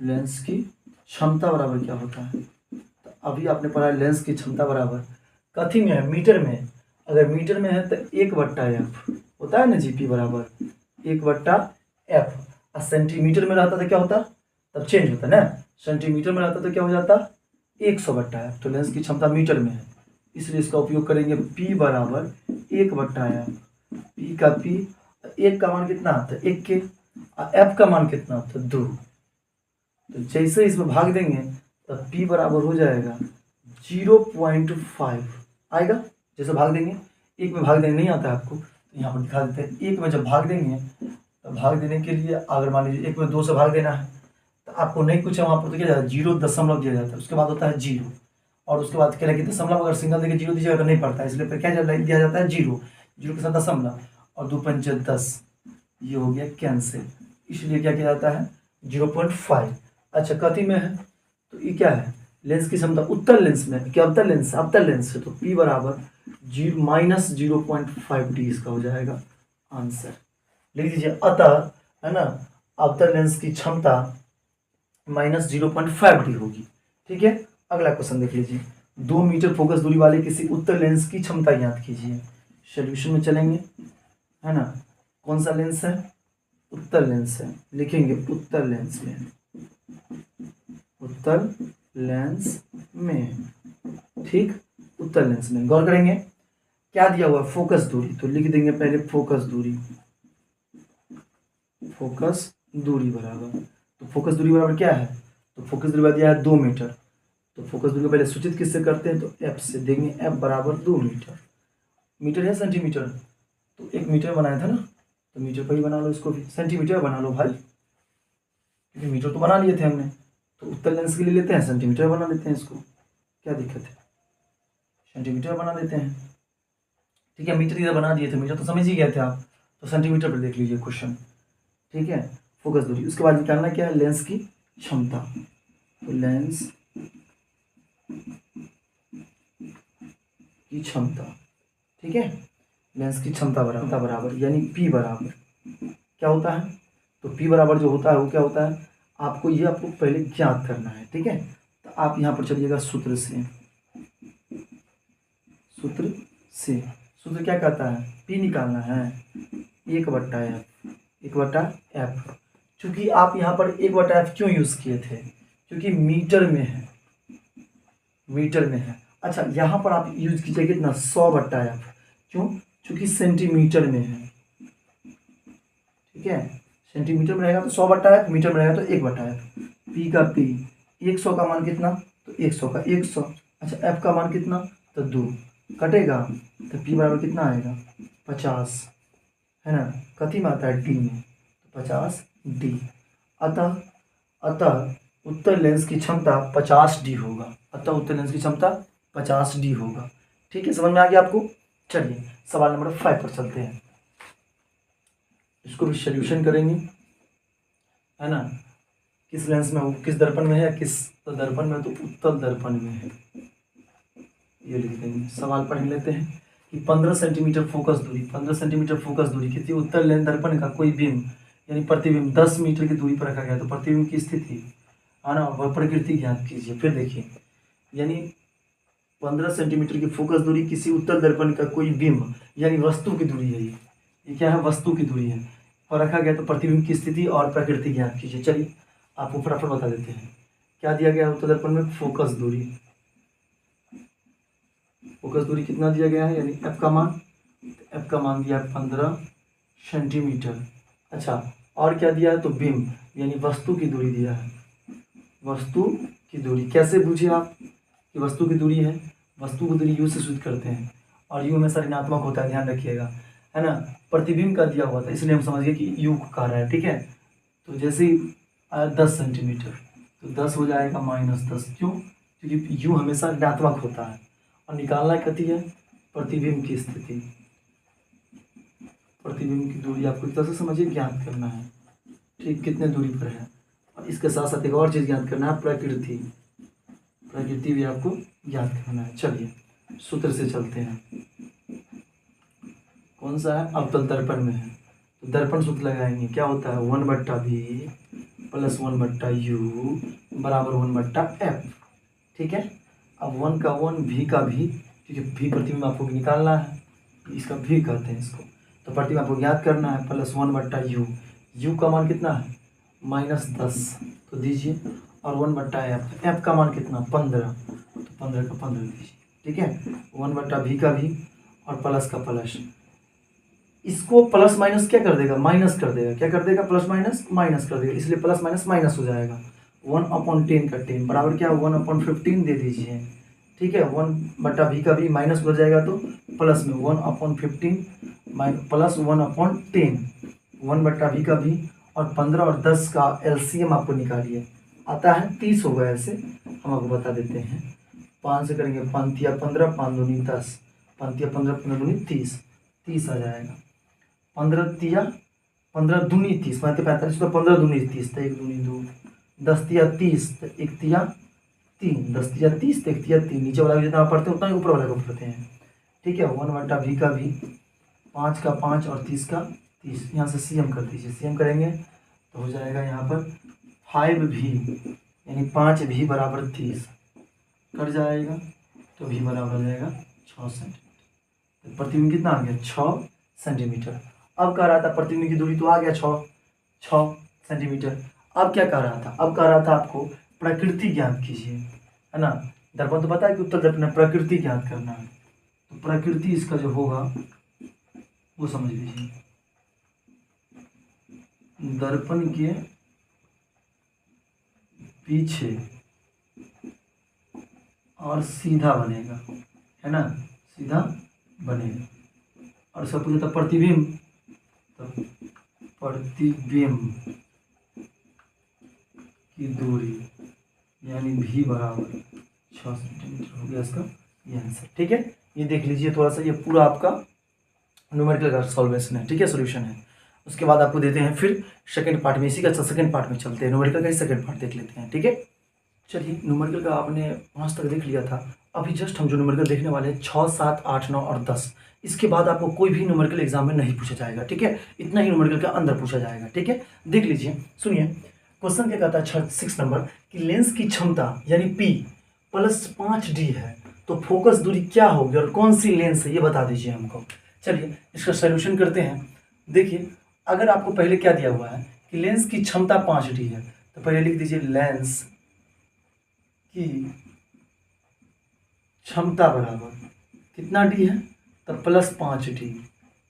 लेंस की क्षमता बराबर क्या होता है, तो अभी आपने पढ़ा है लेंस की क्षमता बराबर कथी में है, मीटर में। अगर मीटर में है तो 1/f होता है ना, जीपी बराबर 1/f। और सेंटीमीटर में रहता तो क्या होता, तब चेंज होता ना, सेंटीमीटर में रहता तो क्या हो जाता 100/f। तो लेंस की क्षमता मीटर में है, इसलिए इसका उपयोग करेंगे p बराबर 1/f। p का p, 1 का मान कितना आता है 1 के, और f का मान कितना आता है 2। तो जैसे इसमें भाग देंगे तब p बराबर हो जाएगा 0.5 आएगा। जैसे भाग देंगे, 1 में भाग देने नहीं आता है आपको, तो यहाँ पर दिखा देते हैं। 1 में जब भाग देंगे तो भाग देने के लिए अगर मान लीजिए 1 में 2 से भाग देना है, तो आपको नहीं कुछ है वहाँ पर, तो क्या जाता है 0 दिया जाता है, उसके बाद होता है 0, और उसके बाद क्या लगे दशमलव, अगर सिंगल देके 0 दीजिएगा तो नहीं पड़ता है, इसलिए फिर क्या दिया जाता है 0, 0 के साथ दशमलव, और 2 पंच 10, ये हो गया कैंसिल, इसलिए क्या किया जाता है 0.5। अच्छा, कथी में है, तो ये क्या है, लेंस की क्षमता उत्तल लेंस में, क्या अवतल लेंस, अवतल लेंस है, तो p बराबर -0.5 डी इसका हो जाएगा आंसर। लिख दीजिए, अतः है ना अवतल लेंस की क्षमता -0.5 डी होगी। ठीक है, अगला क्वेश्चन देख लीजिए। 2 मीटर फोकस दूरी वाले किसी उत्तल लेंस की क्षमता ज्ञात कीजिए। सोल्यूशन में चलेंगे, है ना, कौन सा लेंस है, उत्तल लेंस है, लिखेंगे उत्तल लेंस में, उत्तल लेंस में, ठीक, उत्तल लेंस में। गौर करेंगे क्या दिया हुआ फोकस दूरी, तो लिख देंगे पहले फोकस दूरी, फोकस दूरी बराबर, तो फोकस दूरी बराबर क्या है, तो फोकस दूरी बराबर दिया है 2 मीटर, तो फोकस दूरी को पहले सूचित किससे करते हैं, तो एफ से देंगे, एफ बराबर 2 मीटर। मीटर है सेंटीमीटर, तो 1 मीटर बनाया था ना, तो मीटर पर ही बना लो, इसको भी सेंटीमीटर बना लो भाई, क्योंकि मीटर तो बना लिए थे हमने, तो उत्तल लेंस के लिए लेते हैं सेंटीमीटर बना लेते हैं, इसको क्या दिक्कत है, सेंटीमीटर बना लेते हैं। ठीक है, मीटर इधर बना दिए थे, मीटर तो समझ ही गए थे आप, तो सेंटीमीटर पर देख लीजिए क्वेश्चन। ठीक है, फोकस दूरी, उसके बाद निकालना क्या है, लेंस की क्षमता, तो लेंस की क्षमता, ठीक है, लेंस की क्षमता बराबर यानी p बराबर क्या होता है, तो p बराबर जो होता है वो क्या होता है, आपको ये आपको पहले ज्ञात करना है। ठीक है, तो आप यहाँ पर चलिएगा सूत्र से, सूत्र से, सूत्र क्या कहता है, p निकालना है 1/f, 1/f। चूंकि आप यहाँ पर 1/f क्यों यूज किए थे, क्योंकि मीटर में है, मीटर में है। अच्छा, यहाँ पर आप यूज कीजिए कितना 100/f, क्यों, क्योंकि सेंटीमीटर में है। ठीक है, सेंटीमीटर में रहेगा तो 100/f, मीटर में रहेगा तो 1/f। p का p, 100 का मान कितना, तो 100 का 100। अच्छा, f का मान कितना, तो 2, कटेगा तो p बराबर कितना आएगा 50, है ना, कथी में आता है d में, तो 50 d। अतः अतः उत्तल लेंस की क्षमता 50 डी होगा, अतः उत्तल लेंस की क्षमता 50 डी होगा। ठीक है, समझ में आ गया आपको। चलिए सवाल नंबर 5 पर चलते हैं, इसको भी सोल्यूशन करेंगे, है ना, किस लेंस में हो, किस दर्पण में है, किस दर्पण में, तो उत्तल दर्पण में है। ये लिख देंगे, सवाल पढ़ लेते हैं कि 15 सेंटीमीटर फोकस दूरी, 15 सेंटीमीटर फोकस दूरी किसी उत्तल लेंस दर्पण का कोई बिंब यानी प्रतिबिंब 10 मीटर की दूरी पर रखा गया तो प्रतिबिंब की स्थिति है ना वह प्रकृति ज्ञात कीजिए। फिर देखिए, यानी 15 सेंटीमीटर की फोकस दूरी किसी उत्तल दर्पण का कोई बिंब यानी वस्तु की दूरी है, ये क्या है, वस्तु की दूरी है, और रखा गया तो प्रतिबिंब की स्थिति और प्रकृति ज्ञात कीजिए। चलिए आपको फटाफट बता देते हैं क्या दिया गया है उत्तल दर्पण में, फोकस दूरी। फोकस दूरी कितना दिया गया है, यानी एफ का मान दिया है 15 सेंटीमीटर। अच्छा, और क्या दिया है, तो बिंब यानी वस्तु की दूरी दिया है। वस्तु की दूरी कैसे बूझे आप कि वस्तु की दूरी है, वस्तु की दूरी यू से सूचित करते हैं और यू हमेशा ऋणात्मक होता है, ध्यान रखिएगा, है ना। प्रतिबिंब का दिया हुआ था इसलिए हम समझिए कि यू का रहा है, ठीक है। तो जैसे ही 10 सेंटीमीटर तो 10 हो जाएगा -10, क्यों, क्योंकि यू हमेशा ऋणात्मक होता है। और निकालना कहती है प्रतिबिंब की स्थिति, प्रतिबिंब की दूरी आपको इस तरह से समझिए ज्ञात करना है, ठीक, कितने दूरी पर है। और इसके साथ साथ एक और चीज़ ज्ञात करना है, प्रकृति, प्रकृति भी आपको ज्ञात करना है। चलिए सूत्र से चलते हैं, कौन सा है, अवतल दर्पण में है तो दर्पण सूत्र लगाएंगे, क्या होता है 1/v + 1/u बराबर 1/f, ठीक है। अब 1 का 1 v का v, क्योंकि v प्रतिबिंब आपको निकालना है, इसका v कहते हैं इसको, तो प्रतिबिंब आपको ज्ञात करना है, + 1/u, u का मान कितना है -10 तो दीजिए, और 1/f, f का मान कितना 15 तो 15 का 15 दीजिए, ठीक है। 1/v का v और प्लस का प्लस, इसको प्लस माइनस क्या कर देगा, माइनस कर देगा, क्या कर देगा, प्लस माइनस माइनस कर देगा, इसलिए प्लस माइनस माइनस हो जाएगा। 1/10 का 10 बराबर क्या, 1/15 दे दीजिए, ठीक है। 1/v का v माइनस हो जाएगा तो प्लस में 1/15 प्लस 1/10, 1/v का v और 15 और 10 का एलसीएम आपको निकालिए, आता है 30 होगा। ऐसे हम आपको बता देते हैं, 5 से करेंगे 5 या 15, 5 दूनी 10, 5 या 15, 15 दूनी 30, 30 आ जाएगा। 15 दूनी 30, 45 तो 15 दूनी 30 तो 1 दूनी 2, 10 या 30 तो 1 या 3, 10 या 30 तो 1 या 3, नीचे वाला जितना पढ़ते हैं उतना ही ऊपर वाले को पढ़ते हैं, ठीक है। 1/v का v, 5 का 5 और 30 का 30, यहाँ से सीएम कर दीजिए, सीएम करेंगे तो हो जाएगा यहाँ पर 5v यानी 5v बराबर 30 कट जाएगा, तो v बराबर हो जाएगा 6 सेंटीमीटर। प्रतिबिंब कितना आ गया 6 सेंटीमीटर। अब कह रहा था प्रतिबिंब की दूरी तो आ गया 6 सेंटीमीटर। अब क्या कह रहा था, अब कह रहा था आपको प्रकृति ज्ञात कीजिए, है ना। दर्पण तो पता है कि उत्तल दर्पण में प्रकृति ज्ञात करना है, तो प्रकृति इसका जो होगा वो समझ लीजिए, दर्पण के पीछे और सीधा बनेगा, है ना, सीधा बनेगा। और सब पूछा था प्रतिबिंब, तो प्रतिबिंब की दूरी यानी v बराबर 6 सेंटीमीटर हो गया इसका ये आंसर, ठीक है। ये देख लीजिए थोड़ा सा, ये पूरा आपका न्यूमेरिकल का सॉल्वेशन है, ठीक है, सॉल्यूशन है। उसके बाद आपको देते हैं फिर सेकंड पार्ट में, इसी का सेकंड पार्ट में चलते हैं, न्यूमेरिकल का ही सेकंड पार्ट देख लेते हैं, ठीक है। चलिए न्यूमेरिकल का आपने वहाँ तक देख लिया था, अभी जस्ट हम जो न्यूमेरिकल देखने वाले हैं 6, 7, 8, 9 और 10, इसके बाद आपको कोई भी न्यूमेरिकल एग्जाम में नहीं पूछा जाएगा, ठीक है। इतना ही न्यूमेरिकल के अंदर पूछा जाएगा, ठीक है। देख लीजिए, सुनिए क्वेश्चन क्या कहता है 6 नंबर कि लेंस की क्षमता यानी P + 5D है तो फोकस दूरी क्या होगी और कौन सी लेंस है ये बता दीजिए हमको। चलिए इसका सॉल्यूशन करते हैं। देखिए अगर आपको पहले क्या दिया हुआ है कि लेंस की क्षमता 5D है तो पहले लिख दीजिए लेंस की क्षमता बराबर कितना D है तो +5D,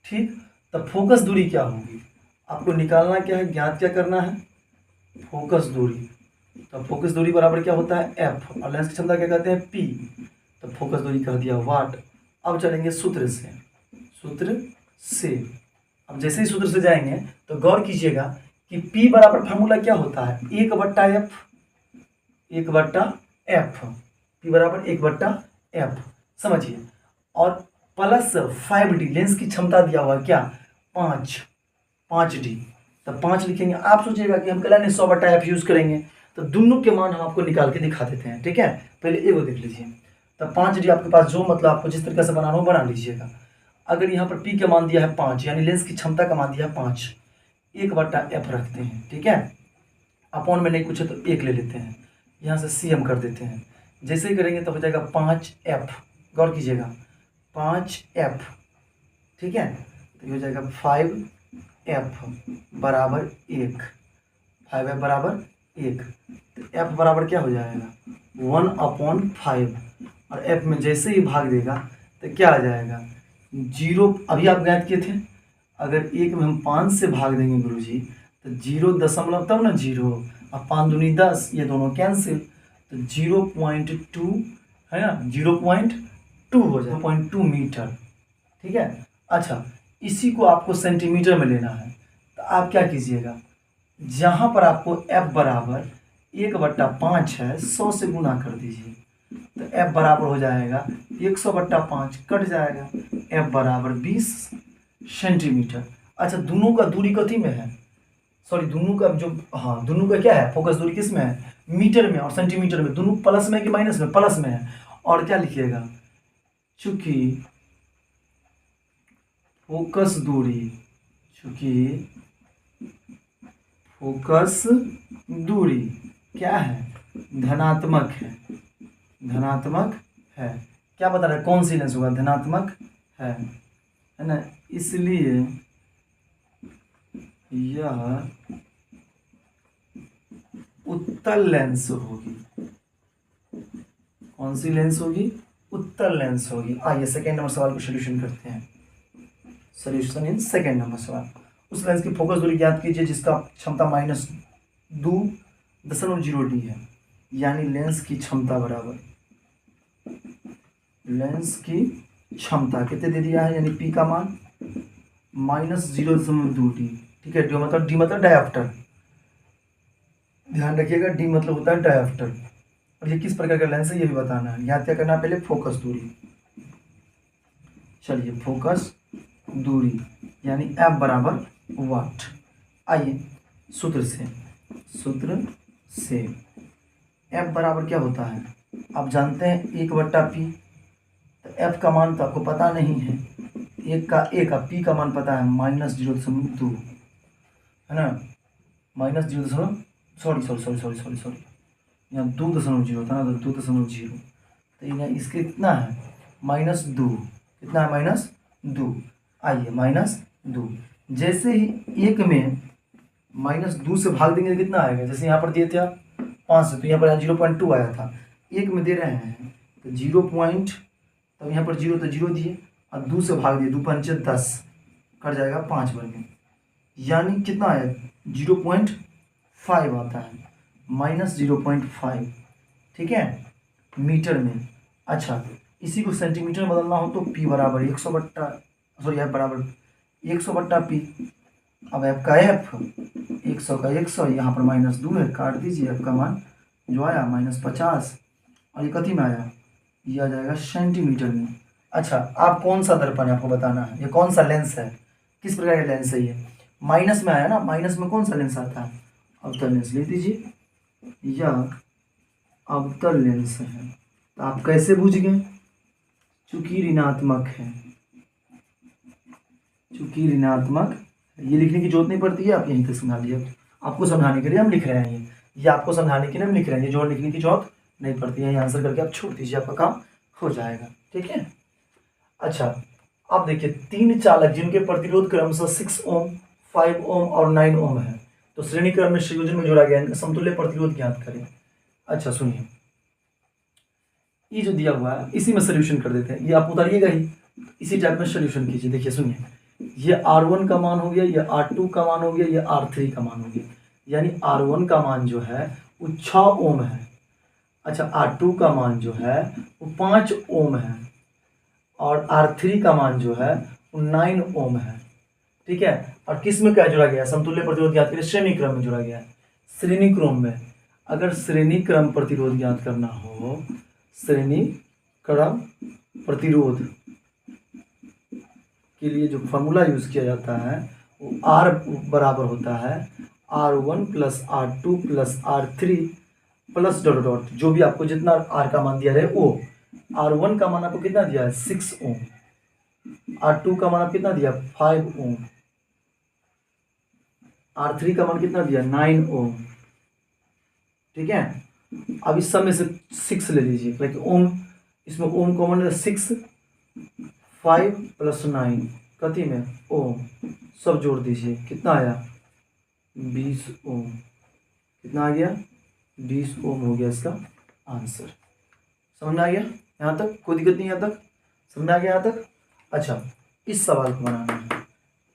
ठीक। तब फोकस दूरी क्या होगी आपको निकालना, क्या है ज्ञात क्या करना है, फोकस दूरी। तो फोकस दूरी बराबर क्या होता है f, और लेंस की क्षमता क्या कहते हैं p, तो फोकस दूरी कह दिया वाट। अब चलेंगे सूत्र से। अब जैसे ही सूत्र से जाएंगे तो गौर कीजिएगा कि p बराबर फार्मूला क्या होता है 1/f, 1/f, p बराबर 1/f, समझिए। और प्लस 5D लेंस की क्षमता दिया हुआ क्या 5D, तो 5 लिखेंगे। आप सोचिएगा कि हम कल 100/f यूज़ करेंगे, तो दोनों के मान हम आपको निकाल के दिखा देते हैं, ठीक है। पहले एगो देख लीजिए, तो 5D आपके पास जो मतलब आपको जिस तरीके से बनाना हो बना लीजिएगा। अगर यहाँ पर P का मान दिया है 5, यानी लेंस की क्षमता का मान दिया है 5, 1/f रखते हैं, ठीक है। अपॉन में नहीं कुछ है तो 1 ले लेते हैं, यहाँ से CM कर देते हैं। जैसे ही करेंगे तो हो जाएगा 5f, गौर कीजिएगा 5f, ठीक है। तो ये हो जाएगा 5f बराबर 1, 5f बराबर 1। तो f बराबर क्या हो जाएगा 1/5, और f में जैसे ही भाग देगा तो क्या आ जाएगा 0। अभी आप ज्ञात किए थे, अगर 1 में हम 5 से भाग देंगे गुरुजी तो 0 तब ना 0, और 5 दूनी 10, ये दोनों कैंसिल, तो 0.2 है ना, 0.2 हो जाए 0.2 मीटर, ठीक है। अच्छा, इसी को आपको सेंटीमीटर में लेना है, तो आप क्या कीजिएगा, जहाँ पर आपको f बराबर 1/5 है 100 से गुना कर दीजिए, तो f बराबर हो जाएगा 100/5, कट जाएगा, f बराबर 20 सेंटीमीटर। अच्छा, दोनों का दूरी कथी में है, सॉरी दोनों का जो, हाँ दोनों का क्या है, फोकस दूरी किस में है, मीटर में और सेंटीमीटर में, दोनों प्लस में कि माइनस में, प्लस में है। और क्या लिखिएगा, चूंकि फोकस दूरी क्या है, धनात्मक है। क्या बता रहा है, कौन सी लेंस होगा, धनात्मक है ना, इसलिए यह उत्तल लेंस होगी। कौन सी लेंस होगी, उत्तल लेंस होगी। आइए सेकेंड नंबर सवाल को सोल्यूशन करते हैं। सोल्यूशन इन सेकेंड नंबर सवाल। उस लेंस की फोकस दूरी ज्ञात कीजिए जिसका क्षमता -2.0D है, यानी लेंस की क्षमता बराबर, लेंस की क्षमता कितने दे दिया है, यानी P का मान -0.2D, ठीक है। डी मतलब डायप्टर, ध्यान रखिएगा, डी मतलब होता है डायप्टर। और ये किस प्रकार का लेंस है ये भी बताना है। याद क्या करना है, पहले फोकस दूरी। चलिए, फोकस दूरी यानी F बराबर वाट। आइए सूत्र से F बराबर क्या होता है, आप जानते हैं 1/P। तो F का मान तो आपको पता नहीं है, एक का P का मान पता है -0.2 है ना, -0, सॉरी यहाँ 2.0 था ना, तो 2.0, तो यहाँ इसके कितना है -2, कितना है -2। आइए -2, जैसे ही 1 में -2 से भाग देंगे कितना आएगा, जैसे यहाँ पर दिए थे आप 5 से, तो यहाँ पर 0.2 आया था, 1 में दे रहे हैं तो 0 पॉइंट, तो यहाँ पर 0 तो 0 दिए और 2 से भाग दिए, 2 5 10, कट जाएगा 5 वर्ग, यानी कितना आया 0.5 आता है, -0.5, ठीक है, मीटर में। अच्छा, इसी को सेंटीमीटर में बदलना हो तो P बराबर 100 बट्टा, सॉरी F बराबर 100/P। अब F का F 100 का 100, यहाँ पर -2 है, काट दीजिए, F का मान जो आया -50, और ये कथी में आया, ये आ जाएगा सेंटीमीटर में। अच्छा, आप कौन सा दर्पण है आपको बताना है, ये कौन सा लेंस है, किस प्रकार का लेंस है, ये माइनस में आया ना, माइनस में कौन सा लेंस आता है, अवतल लेंस ले दीजिए, यह अवतल लेंस है। तो आप कैसे बूझ गए, चूंकि ऋणात्मक है, चूंकि ऋणात्मक, ये लिखने की जरूरत नहीं पड़ती है, आप यहीं तक समझा लीजिए, आपको समझाने के लिए हम लिख रहे हैं, ये आपको समझाने के लिए हम लिख रहे हैं, ये जो लिखने की जरूरत नहीं पड़ती है, ये आंसर करके आप छोड़ दीजिए, आपका काम हो जाएगा, ठीक है। अच्छा, आप देखिए 3 चालक जिनके प्रतिरोध क्रमशः 6 ओम, 5 ओम और 9 ओम है, तो श्रेणी क्रम में संयोजन में जोड़ा गया, इनका समतुल्य प्रतिरोध ज्ञात करें। अच्छा सुनिए, ये जो दिया हुआ है इसी में सोल्यूशन कर देते हैं, ये आप उतारिएगा ही, इसी टाइप में सोल्यूशन कीजिए। देखिए सुनिए, ये R1 का मान हो गया, ये R2 का मान हो गया, ये R3 का मान हो गया, यानी R1 का मान जो है वो 6 ओम है। अच्छा, R2 का मान जो है वो 5 ओम है, और R3 का मान जो है वो 9 ओम है, ठीक है। और किस में क्या जोड़ा गया, समतुल्य प्रतिरोध ज्ञात करें, श्रेणी क्रम में जोड़ा गया है। श्रेणी क्रम में अगर श्रेणी क्रम प्रतिरोध ज्ञात करना हो, श्रेणी क्रम प्रतिरोध के लिए जो फॉर्मूला यूज किया जाता है वो R बराबर होता है R1 + R2 + R3 plus dot dot, जो भी आपको जितना R का मान दिया है वो, R1 का मान आपको कितना दिया है 6 ओम, R2 का मान कितना दिया 5 ओम, R3 का मान कितना दिया 9 ओम। ठीक है, अब इस सब में से 6 ले लीजिए, लाइक ओम, इसमें ओम कॉमन है 6, 5 + 9 कति में ओम, सब जोड़ दीजिए, कितना आया 20 ओम। कितना आ गया 20 ओम हो गया इसका आंसर। समझ में आ गया यहाँ तक, कोई दिक्कत नहीं यहाँ तक, समझ में आ गया यहाँ तक। अच्छा, इस सवाल को बनाना है,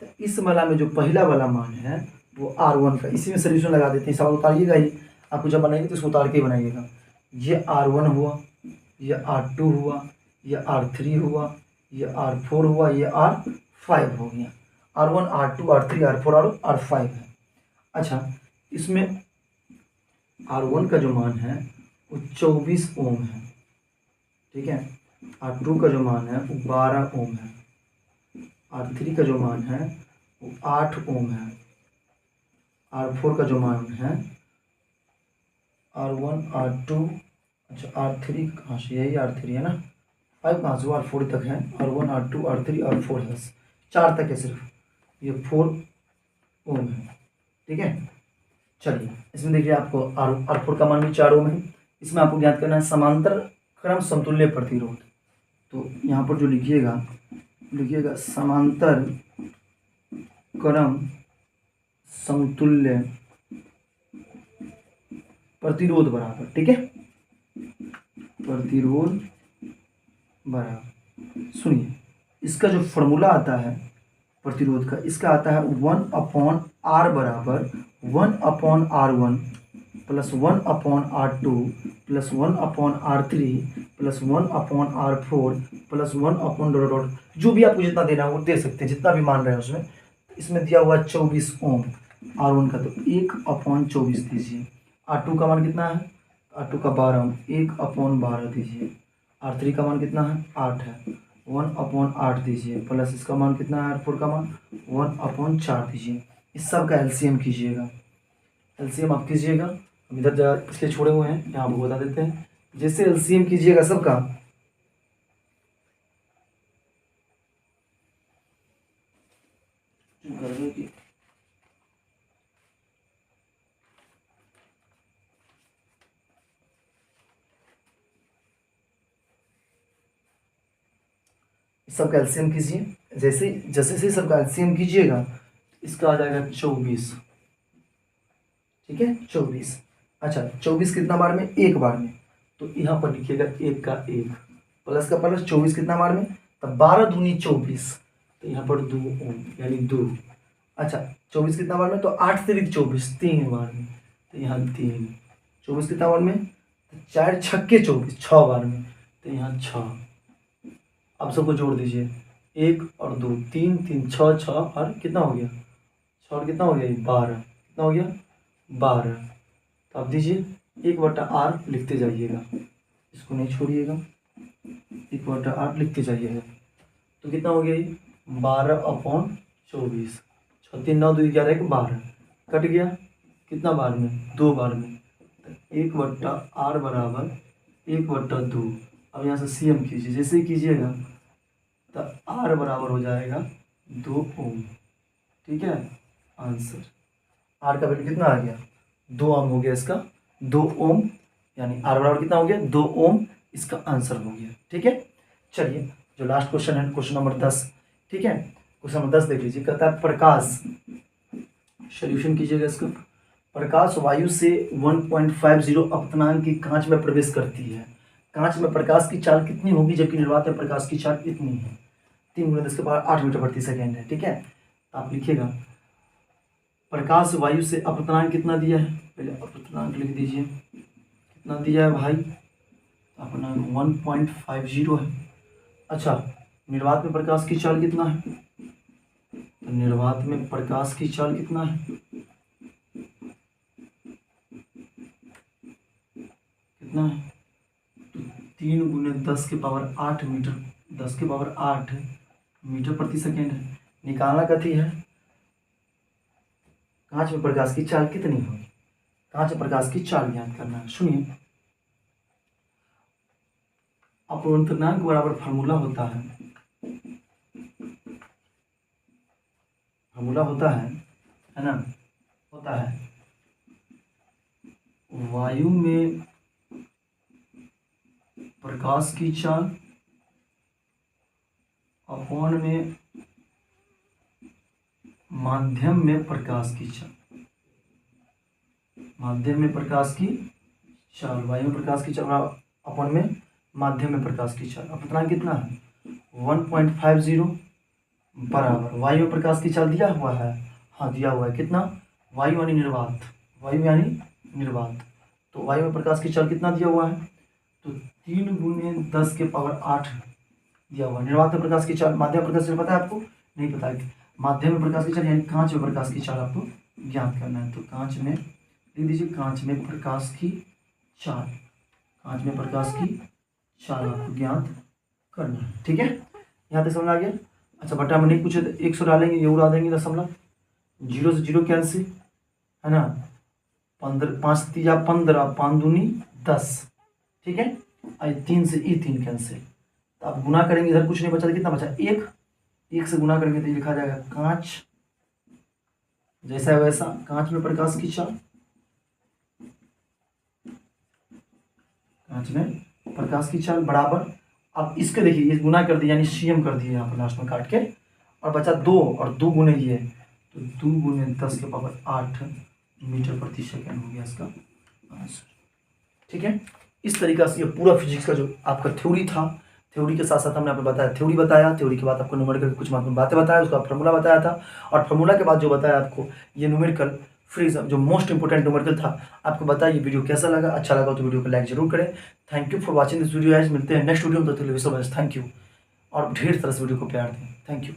तो इस वाला में जो पहला वाला मान है वो R1 का, इसी में सोल्यूशन लगा देते हैं। सवाल उतारिएगा ही, आपको जब बनाइएगा तो इसको उतार के ही बनाइएगा। ये R1 हुआ, ये R2 हुआ, ये R3 हुआ, ये R4 हुआ, ये R5 हो गया। R1 R2 R3 R4 और R5 है। अच्छा, इसमें R1 का जो मान है वो 24 ओम है। ठीक है, R2 का जो मान है वो 12 ओम है, R3 का जो मान है वो 8 ओम है, R4 का जो मान है R1 R2, अच्छा R3 कहाँ से, यही R3 है ना, 5 कहाँ से, R4 तक है, R1 R2 R3 R4 है, 4 तक है सिर्फ, ये 4 ओम है। ठीक है, चलिए इसमें देखिए आपको R4 का मान भी 4 ओम है। इसमें आपको ज्ञात करना है समांतर क्रम समतुल्य प्रतिरोध। तो यहाँ पर जो लिखिएगा समांतर क्रम समतुल्य प्रतिरोध बराबर, ठीक है, प्रतिरोध बराबर, सुनिए इसका जो फॉर्मूला आता है प्रतिरोध का, इसका आता है 1/R बराबर 1/R1 + 1/R2 + 1/R3 + 1/R4 + 1/... जो भी आपको जितना देना है वो दे सकते हैं, जितना भी मान रहे हैं उसमें। इसमें दिया हुआ 24 ओम R1 का, तो 1/24 दीजिए। R2 का मान कितना है, R2 का 12 ओम, 1/12 दीजिए। R3 का मान कितना है 8 है, 1/8 दीजिए, प्लस इसका मान कितना है R4 का मान 1/4 दीजिए। इस सब का एलसीएम कीजिएगा, एलसीएम आप कीजिएगा, हम इधर जगह इसलिए छोड़े हुए हैं, यहाँ आपको बता देते हैं। जैसे एलसीएम कीजिएगा सबका, सबका एलसीएम कीजिए। जैसे जैसे सबका एलसीएम कीजिएगा, इसका आ जाएगा 24। ठीक है, 24। अच्छा, 24 कितना बार में, एक बार में, तो यहाँ पर लिखिएगा 1 का 1 प्लस का प्लस 24 कितना बार में, तब 12 दूनी 24, तो यहाँ पर 2 ओम यानी 2। अच्छा, 24 कितना बार में, तो 8 से 24 3 बार में, तो यहाँ 3। 24 कितना बार में, तो 4 छक्के 24 6 बार में, तो यहाँ 6। अब सबको जोड़ दीजिए, 1 और 2 3 3 6 6 और कितना हो गया 6 और कितना हो गया 12, कितना हो गया 12। तो आप दीजिए 1/R लिखते जाइएगा, इसको नहीं छोड़िएगा, 1/R लिखते जाइएगा। तो कितना हो गया ये 12/24, 6 3 9 2 11 1 12, कट गया कितना बार में 2 बार में, 1/R बराबर 1/2। अब यहाँ से सीएम कीजिए, जैसे ही कीजिएगा तो R बराबर हो जाएगा 2 ओम। ठीक है, आंसर R का वैल्यू कितना आ गया 2 ओम हो गया इसका, 2 ओम, यानी R बराबर कितना हो गया 2 ओम, इसका आंसर हो गया। ठीक है, चलिए जो लास्ट क्वेश्चन है क्वेश्चन नंबर 10। ठीक है, क्वेश्चन नंबर 10 देख लीजिए, कहता है प्रकाश, सोल्यूशन कीजिएगा इसका। प्रकाश वायु से 1.50 अपतनांक की कांच में प्रवेश करती है, कांच में प्रकाश की चाल कितनी होगी, जबकि निर्वात में प्रकाश की चाल इतनी है, 3 × 10⁸ मीटर प्रति सेकेंड है। ठीक है, तो आप लिखिएगा प्रकाश वायु से अपतनांक कितना दिया है, पहले अपतनांक लिख दीजिए, कितना दिया है भाई, अपना 1.50 है। अच्छा, निर्वात में प्रकाश की चाल कितना है, तो निर्वात में प्रकाश की चाल कितना है, कितना है, तो 3 × 10⁸ मीटर, 10⁸ मीटर प्रति सेकेंड है। निकालना कथी है, कांच में प्रकाश की चाल कितनी होगी, कांच में प्रकाश की चाल ज्ञात करना है। सुनिए, अपवर्तनांक बराबर फार्मूला होता है फॉर्मूला होता है ना, होता है वायु में प्रकाश की चाल अपॉन में माध्यम में प्रकाश की चाल, माध्यम में प्रकाश की चाल, वायु में प्रकाश की चाल अपॉन में माध्यम में प्रकाश की चाल। अब पता कितना है 1.50 बराबर वायु में प्रकाश की चाल दिया हुआ है, हाँ दिया हुआ है, कितना, वायु यानी निर्वात, वायु यानी निर्वात, तो वायु में प्रकाश की चाल कितना दिया हुआ है, तो 3 × 10⁸ दिया हुआ है। निर्वात में प्रकाश की चाल, माध्यम में प्रकाश की चाल पता है आपको, नहीं पता है, माध्यम में प्रकाश की चाल यानी कांच में प्रकाश की चाल आपको ज्ञात करना है। तो कांच में लिख दीजिए, कांच में प्रकाश की चाल, कांच में प्रकाश की चाल आपको ज्ञात करना है। ठीक है, यहाँ तक समझ आ गया। अच्छा बटा में नहीं पूछे तो 100 डालेंगे, ये उड़ा देंगे दशमलव, 0 से 0 कैंसिल है ना, 15 5 3 15 5 दूनी 10, ठीक है, 3 से 3 कैंसिल, तो आप गुना करेंगे, इधर कुछ नहीं बचा, कितना बचा 1 से गुना करेंगे तो लिखा जाएगा कांच जैसा है वैसा, कांच में प्रकाश की चाल, कांच में प्रकाश की चाल बराबर, अब इसके देखिए ये गुना कर दिया यानी CM कर दिए यहाँ पर लास्ट में काट के, और बचा 2 और 2 गुने ये, तो 2 × 10⁸ मीटर प्रति सेकंड हो गया इसका आंसर। ठीक है, इस तरीका से ये पूरा फिजिक्स का जो आपका थ्योरी था, थ्योरी के साथ साथ हमने आपको बताया, थ्योरी बताया, थ्योरी के बाद आपको न्यूमेरिकल कुछ बातें बताया, उसका फार्मूला बताया था, और फार्मूला के बाद जो बताया आपको ये न्यूमेरिकल फ्रीज जो मोस्ट इंपोर्टेंट न्यूमेरिकल था आपको बताया। ये वीडियो कैसा लगा, अच्छा लगा तो वीडियो को लाइक जरूर करें। Thank you for watching this video guys, मिलते हैं नेक्स्ट वीडियो में, तो सो मच थैंक यू, और ढेर तरह से वीडियो को प्यार दें, थैंक यू।